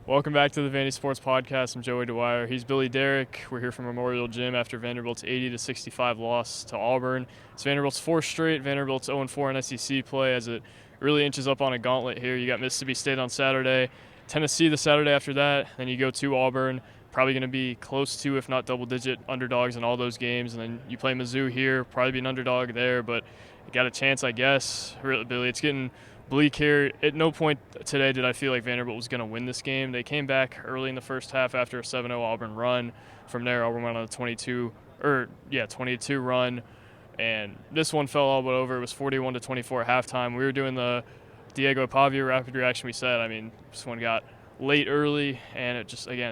Welcome back to the Vandy Sports Podcast. I'm Joey Dwyer. He's Billy Derrick. We're here from Memorial Gym after Vanderbilt's 80-65 loss to Auburn. It's Vanderbilt's fourth straight. Vanderbilt's 0-4 in SEC play as it really inches up on a gauntlet here. You got Mississippi State on Saturday, Tennessee the Saturday after that, then you go to Auburn. Probably going to be close to, if not double-digit, underdogs in all those games. And then you play Mizzou here, probably be an underdog there, but you got a chance, I guess. Really, Billy, it's getting bleak here. At no point today did I feel like Vanderbilt was going to win this game. They came back early in the first half after a 7-0 Auburn run. From there, Auburn went on a 22 run, and this one fell all but over. It was 41-24 at halftime. We were doing the Diego Pavia rapid reaction. We said, this one got late early, and it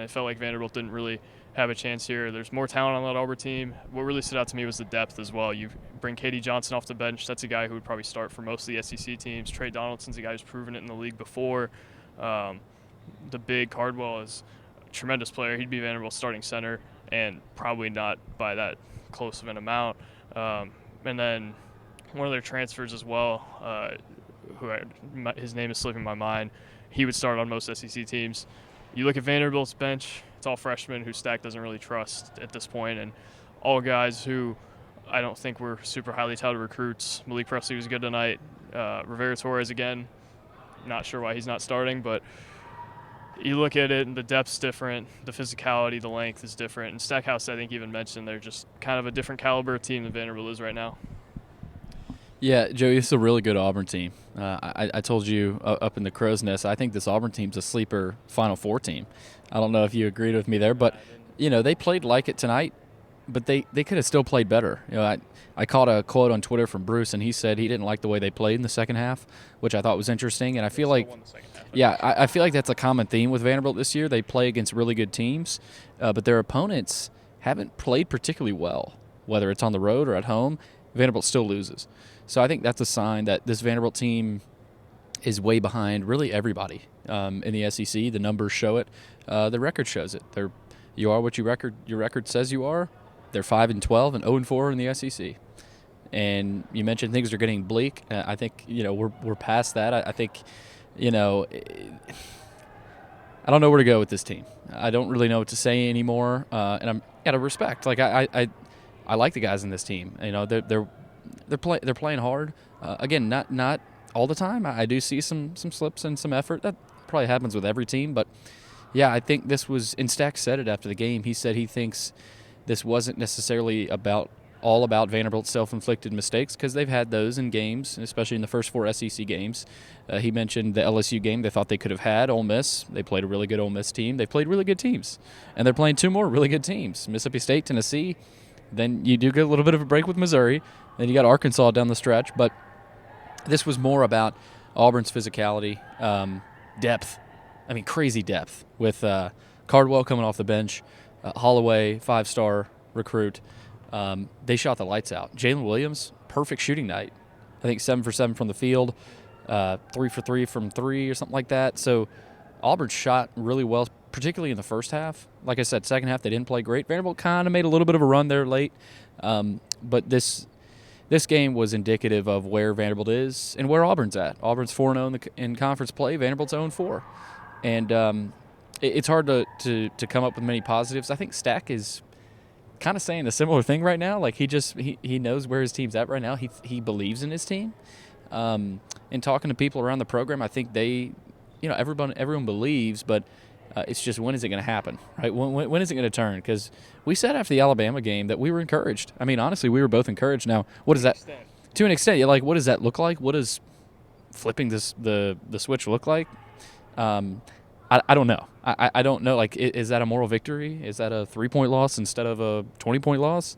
felt like Vanderbilt didn't really have a chance here. There's more talent on that Auburn team. What really stood out to me was the depth as well. You bring Katie Johnson off the bench. That's a guy who would probably start for most of the SEC teams. Trey Donaldson's a guy who's proven it in the league before. The big Cardwell is a tremendous player. He'd be Vanderbilt's starting center, and probably not by that close of an amount. And then one of their transfers as well, his name is slipping my mind. He would start on most SEC teams. You look at Vanderbilt's bench, it's all freshmen who Stack doesn't really trust at this point, and all guys who I don't think were super highly touted recruits. Malik Presley was good tonight. Rivera Torres, again, not sure why he's not starting, but you look at it and the depth's different, the physicality, the length is different. And Stackhouse, I think, even mentioned they're just kind of a different caliber team than Vanderbilt is right now. Yeah, Joey, it's a really good Auburn team. I told you up in the Crow's Nest, I think this Auburn team's a sleeper Final Four team. I don't know if you agreed with me there, but, they played like it tonight, but they could have still played better. I caught a quote on Twitter from Bruce, and he said he didn't like the way they played in the second half, which I thought was interesting. And I feel like, I feel like that's a common theme with Vanderbilt this year. They play against really good teams, but their opponents haven't played particularly well, whether it's on the road or at home. Vanderbilt still loses. So I think that's a sign that this Vanderbilt team is way behind really everybody in the SEC. The numbers show it. The record shows it. You are what your record says you are. They're 5-12 and 0-4 in the SEC. And you mentioned things are getting bleak. I think we're past that. I think I don't know where to go with this team. I don't really know what to say anymore. And I'm out of respect. Like I like the guys in this team. They're playing hard. Again, not all the time. I do see some slips and some effort. That probably happens with every team. But, yeah, I think this was – and Stack said it after the game. He said he thinks this wasn't necessarily all about Vanderbilt's self-inflicted mistakes because they've had those in games, especially in the first 4 SEC games. He mentioned the LSU game they thought they could have had, Ole Miss. They played a really good Ole Miss team. They played really good teams. And they're playing 2 more really good teams, Mississippi State, Tennessee. Then you do get a little bit of a break with Missouri. Then you got Arkansas down the stretch. But this was more about Auburn's physicality, depth. I mean, crazy depth with Cardwell coming off the bench, Holloway, 5-star recruit. They shot the lights out. Jalen Williams, perfect shooting night. I think 7 for 7 from the field, 3 for 3 from 3 or something like that. So Auburn shot really well, particularly in the first half. Like I said, second half they didn't play great. Vanderbilt kind of made a little bit of a run there late. But this game was indicative of where Vanderbilt is and where Auburn's at. Auburn's 4-0 in conference play. Vanderbilt's 0-4. And it's hard to come up with many positives. I think Stack is kind of saying a similar thing right now. Like he knows where his team's at right now. He believes in his team. And talking to people around the program, I think they – everyone believes, but it's just when is it going to happen, right? When is it going to turn? Because we said after the Alabama game that we were encouraged. I mean, honestly, we were both encouraged. Now, what does that – to an extent, you're like, what does that look like? What does flipping the switch look like? I don't know. I don't know. Like, is that a moral victory? Is that a 3-point loss instead of a 20-point loss?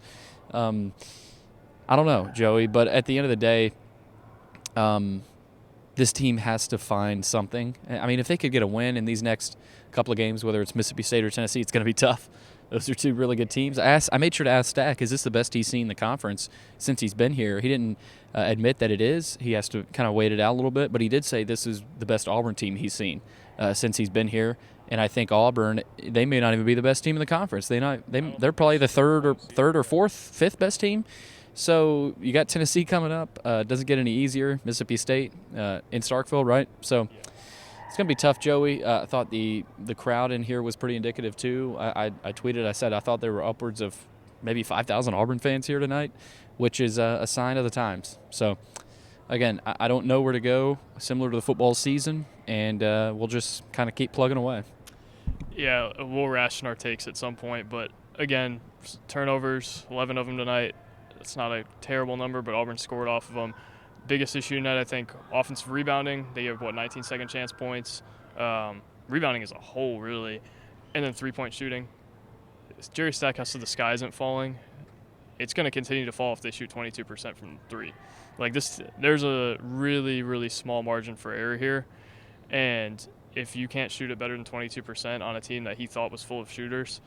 I don't know, Joey. But at the end of the day, this team has to find something. I mean, if they could get a win in these next couple of games, whether it's Mississippi State or Tennessee, it's going to be tough. Those are 2 really good teams. I made sure to ask Stack, is this the best he's seen in the conference since he's been here? He didn't admit that it is. He has to kind of wait it out a little bit, but he did say this is the best Auburn team he's seen since he's been here. And I think Auburn, they may not even be the best team in the conference. They're probably the third or fourth, fifth best team. So you got Tennessee coming up. Doesn't get any easier. Mississippi State in Starkville, right? So It's going to be tough, Joey. I thought the crowd in here was pretty indicative, too. I tweeted, I said I thought there were upwards of maybe 5,000 Auburn fans here tonight, which is a sign of the times. So, again, I don't know where to go, similar to the football season, and we'll just kind of keep plugging away. Yeah, we'll ration our takes at some point, but again, turnovers, 11 of them tonight. It's not a terrible number, but Auburn scored off of them. Biggest issue tonight, I think, offensive rebounding. They have, 19 second chance points. Rebounding as a whole, really. And then three-point shooting. Jerry Stackhouse said the sky isn't falling. It's going to continue to fall if they shoot 22% from three. Like this, there's a really, really small margin for error here. And if you can't shoot it better than 22% on a team that he thought was full of shooters,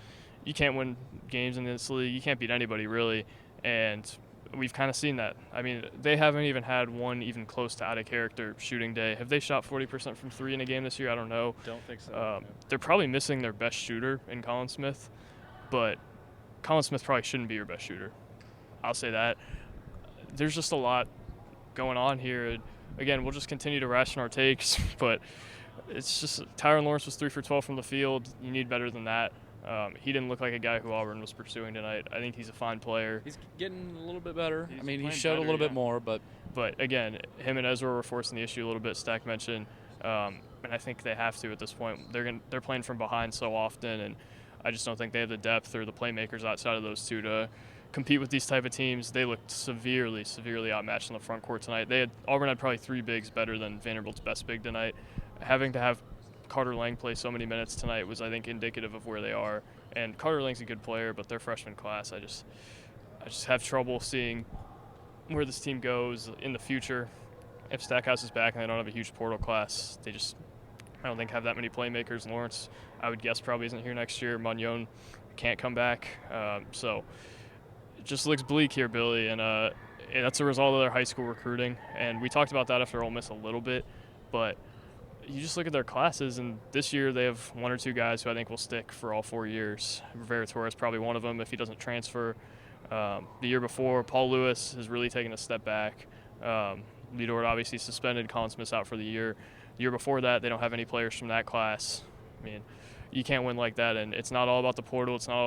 you can't win games in this league. You can't beat anybody, really. And we've kind of seen that. I mean, they haven't even had one even close to out-of-character shooting day. Have they shot 40% from three in a game this year? I don't know. Don't think so. No. They're probably missing their best shooter in Colin Smith, but Colin Smith probably shouldn't be your best shooter. I'll say that. There's just a lot going on here. And again, we'll just continue to ration our takes, but it's just Tyron Lawrence was 3 for 12 from the field. You need better than that. He didn't look like a guy who Auburn was pursuing tonight. I think he's a fine player. He's getting a little bit better. He showed better, a little bit more, but again, him and Ezra were forcing the issue a little bit. Stack mentioned, and I think they have to at this point. They're playing from behind so often, and I just don't think they have the depth or the playmakers outside of those two to compete with these type of teams. They looked severely outmatched in the front court tonight. Auburn had probably three bigs better than Vanderbilt's best big tonight. Having to have Carter Lang play so many minutes tonight was, I think, indicative of where they are. And Carter Lang's a good player, but their freshman class, I just have trouble seeing where this team goes in the future. If Stackhouse is back and they don't have a huge portal class, I don't think have that many playmakers. Lawrence, I would guess, probably isn't here next year. Magnon can't come back. So it just looks bleak here, Billy, and that's a result of their high school recruiting. And we talked about that after Ole Miss a little bit, but you just look at their classes, and this year they have one or two guys who I think will stick for all 4 years. Rivera Torres probably one of them if he doesn't transfer. The year before, Paul Lewis has really taken a step back. Lee Dort obviously suspended. Colin Smith's out for the year. The year before that, they don't have any players from that class. I mean, you can't win like that, and it's not all about the portal. It's not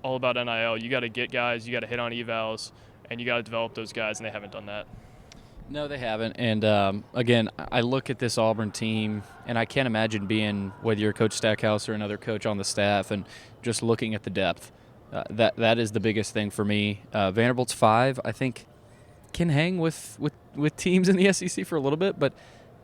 all about NIL. You got to get guys. You got to hit on evals, and you got to develop those guys, and they haven't done that. No, they haven't. And, again, I look at this Auburn team, and I can't imagine being, whether you're Coach Stackhouse or another coach on the staff, and just looking at the depth. That is the biggest thing for me. Vanderbilt's 5, I think, can hang with teams in the SEC for a little bit, but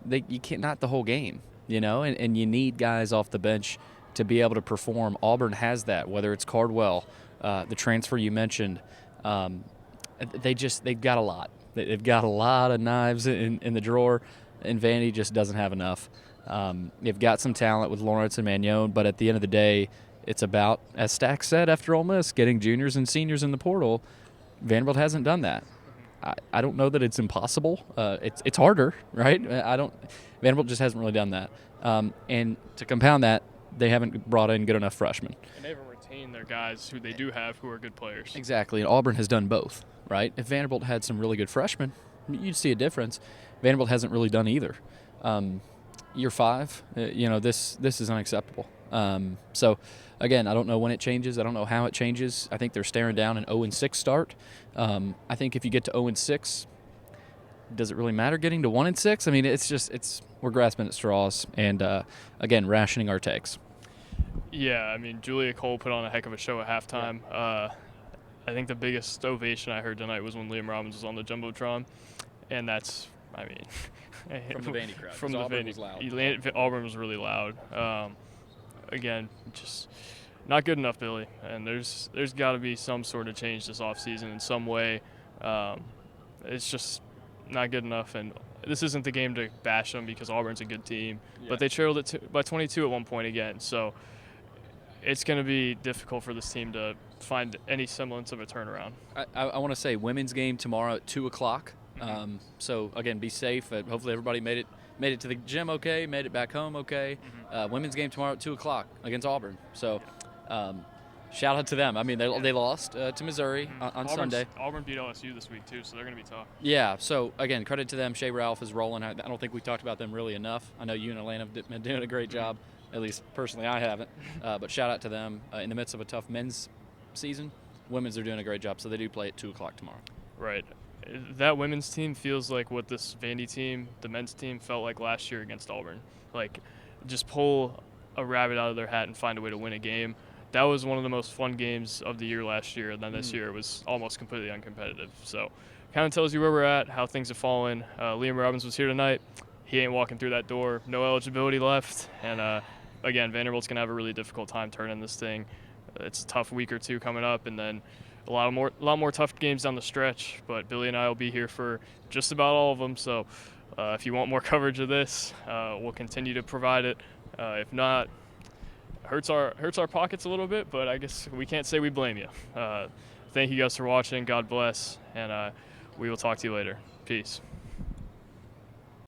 you can't, not the whole game, and you need guys off the bench to be able to perform. Auburn has that, whether it's Cardwell, the transfer you mentioned. They've got a lot. They've got a lot of knives in the drawer, and Vandy just doesn't have enough. They've got some talent with Lawrence and Magnon, but at the end of the day, it's about, as Stack said after Ole Miss, getting juniors and seniors in the portal. Vanderbilt hasn't done that. I don't know that it's impossible. It's harder, right? Vanderbilt just hasn't really done that. And to compound that, they haven't brought in good enough freshmen. And they haven't retained their guys who they do have who are good players. Exactly, and Auburn has done both, right? If Vanderbilt had some really good freshmen, you'd see a difference. Vanderbilt hasn't really done either. Year 5, this is unacceptable. So, again, I don't know when it changes. I don't know how it changes. I think they're staring down an 0-6 start. I think if you get to 0-6, does it really matter getting to 1-6? I mean, we're grasping at straws, and again, rationing our takes. Yeah, I mean, Julia Cole put on a heck of a show at halftime. Yeah. I think the biggest ovation I heard tonight was when Liam Robbins was on the Jumbotron, and that's, I mean, from the Vandy crowd. From the Auburn Vandy, was loud. Auburn was really loud. Again, just not good enough, Billy. And there's got to be some sort of change this offseason in some way. It's just not good enough, and this isn't the game to bash them because Auburn's a good team. Yeah. But they trailed it by 22 at one point again, so it's going to be difficult for this team to find any semblance of a turnaround. I want to say women's game tomorrow at 2 o'clock. Mm-hmm. So, again, be safe. Hopefully everybody made it to the gym okay, made it back home okay. Mm-hmm. Women's game tomorrow at 2 o'clock against Auburn. So shout out to them. I mean, they lost to Missouri on Sunday. Auburn beat LSU this week too, so they're going to be tough. Yeah, so again, credit to them. Shea Ralph is rolling. I don't think we talked about them really enough. I know you and Atlanta have been doing a great job. At least personally, I haven't. But shout out to them in the midst of a tough men's season. Women's are doing a great job, so they do play at 2 o'clock tomorrow. Right. That women's team feels like what this Vandy team, the men's team, felt like last year against Auburn. Like, just pull a rabbit out of their hat and find a way to win a game. That was one of the most fun games of the year last year, and then this year it was almost completely uncompetitive. So kind of tells you where we're at, how things have fallen. Liam Robbins was here tonight. He ain't walking through that door. No eligibility left. And, again, Vanderbilt's going to have a really difficult time turning this thing. It's a tough week or two coming up, and then a lot more tough games down the stretch. But Billy and I will be here for just about all of them. So if you want more coverage of this, we'll continue to provide it. If not, hurts our pockets a little bit, but I guess we can't say we blame you. Thank you guys for watching. God bless, and we will talk to you later. Peace.